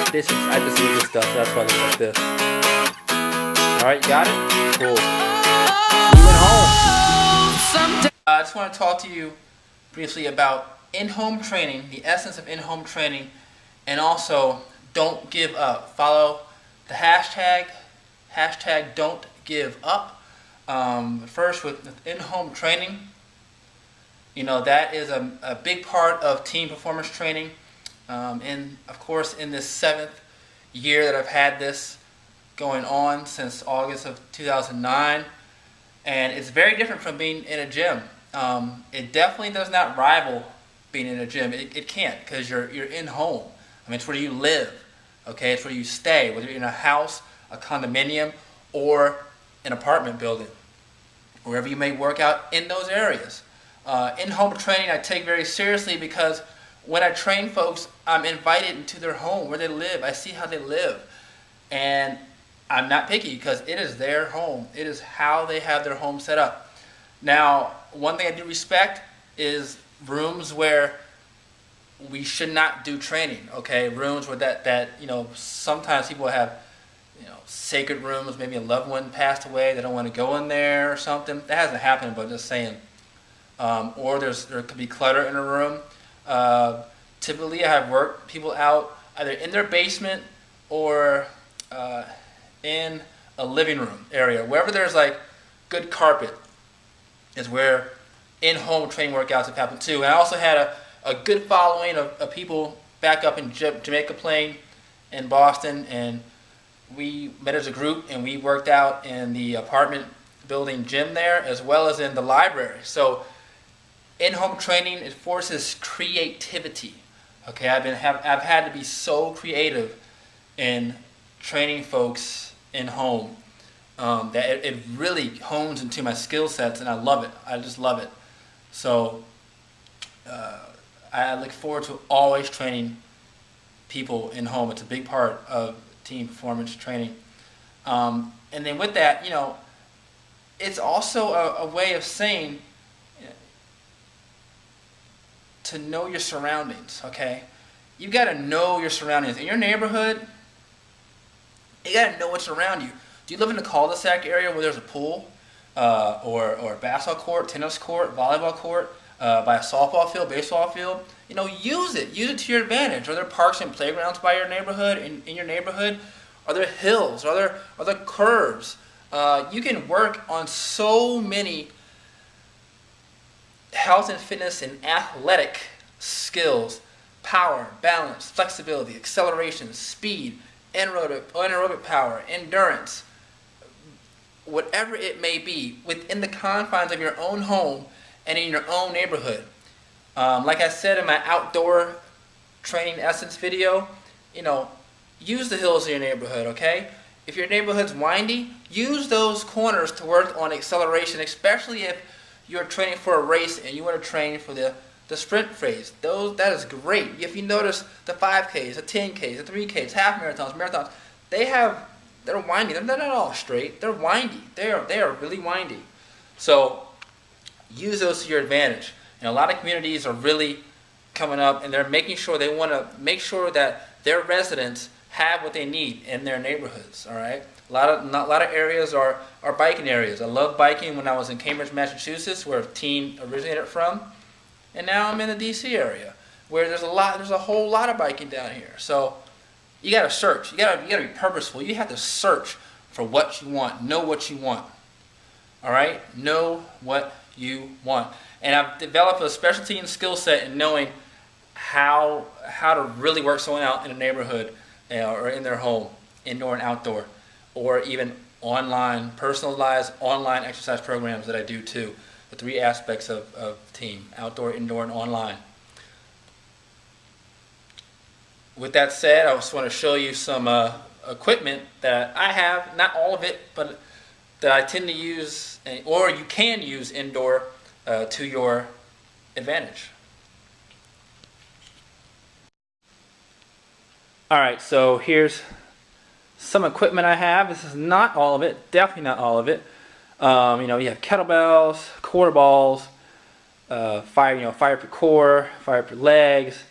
I just use this stuff, so that's why I look like this. Alright, you got it? Cool. See you at home. I just want to talk to you briefly about in-home training, the essence of in-home training, and also don't give up. Follow the hashtag don't give up. First, with in-home training, you know, that is a big part of team performance training. And of course, in this 7th year that I've had this going on since August of 2009, and it's very different from being in a gym. It definitely does not rival being in a gym. It can't, because you're in home. I mean, it's where you live. Okay, it's where you stay, whether you're in a house, a condominium, or an apartment building, wherever you may work out in those areas. In-home training I take very seriously, because when I train folks, I'm invited into their home, where they live. I see how they live, and I'm not picky, because it is their home. It is how they have their home set up. Now, one thing I do respect is rooms where we should not do training. Okay, rooms where that you know, sometimes people have, you know, sacred rooms. Maybe a loved one passed away, they don't want to go in there or something. That hasn't happened, but I'm just saying. Or there could be clutter in a room. Typically, I have worked people out either in their basement or in a living room area. Wherever there's like good carpet is where in-home training workouts have happened too. And I also had a good following of people back up in Jamaica Plain in Boston, and we met as a group and we worked out in the apartment building gym there, as well as in the library. So in-home training, it forces creativity. Okay, I've had to be so creative in training folks in home that it really hones into my skill sets, and I love it. I just love it. So I look forward to always training people in home. It's a big part of team performance training. And then with that, you know, it's also a way of saying, to know your surroundings. Okay, you got to know your surroundings in your neighborhood. You got to know what's around you. Do you live in a cul-de-sac area where there's a pool, or a basketball court, tennis court, volleyball court, by a softball field, baseball field? You know, use it to your advantage. Are there parks and playgrounds by your neighborhood? In your neighborhood, are there hills? Are there curves? You can work on so many health and fitness and athletic skills: power, balance, flexibility, acceleration, speed, anaerobic power, endurance, whatever it may be, within the confines of your own home and in your own neighborhood. Like I said in my outdoor training essence video, you know, use the hills in your neighborhood. Okay, if your neighborhood's windy, use those corners to work on acceleration, especially if you're training for a race and you want to train for the sprint phase. That is great. If you notice the 5Ks, the 10Ks, the 3Ks, half marathons, they're windy. They're not all straight. They're windy. They are really windy. So use those to your advantage. And a lot of communities are really coming up, and they're making sure, they want to make sure that their residents have what they need in their neighborhoods. All right. A lot of areas are biking areas. I loved biking when I was in Cambridge, Massachusetts, where TEEM originated from, and now I'm in the DC area, where there's a whole lot of biking down here. So you got to search. You got to be purposeful. You have to search for what you want. Know what you want. All right, know what you want. And I've developed a specialty and skill set in knowing how to really work someone out in a neighborhood, or in their home, indoor and outdoor, or even online, personalized online exercise programs that I do too. The 3 aspects of TEEM: outdoor, indoor, and online. With that said, I just want to show you some equipment that I have, not all of it, but that I tend to use, or you can use indoor to your advantage. Alright, so here's some equipment I have. This is not all of it, definitely not all of it. You know, you have kettlebells, quarter balls, fire per core, fire per legs,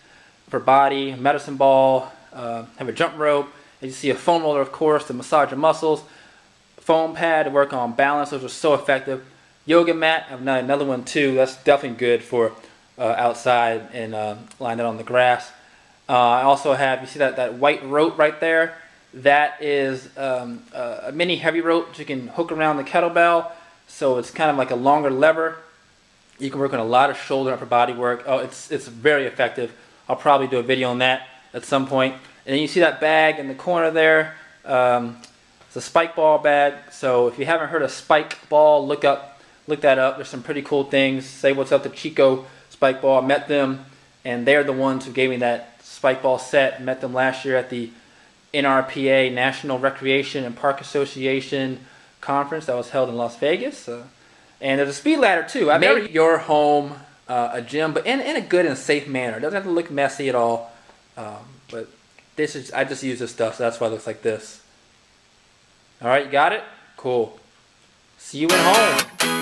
for body, medicine ball, Have a jump rope. As you see, a foam roller, of course, to massage your muscles. Foam pad to work on balance. Those are so effective. Yoga mat. I've got another one too. That's definitely good for outside and lying out on the grass. I also have, you see that white rope right there? That is a mini heavy rope that you can hook around the kettlebell. So it's kind of like a longer lever. You can work on a lot of shoulder and upper body work. Oh, it's very effective. I'll probably do a video on that at some point. And then you see that bag in the corner there. It's a spike ball bag. So if you haven't heard of spike ball, look that up. There's some pretty cool things. Say what's up to Chico Spike Ball. I met them, and they're the ones who gave me that spike ball set. Met them last year at the NRPA, National Recreation and Park Association conference that was held in Las Vegas. And there's a speed ladder too. I made your home a gym, but in a good and safe manner. It doesn't have to look messy at all. But I just use this stuff, so that's why it looks like this. All right, you got it? Cool. See you at home.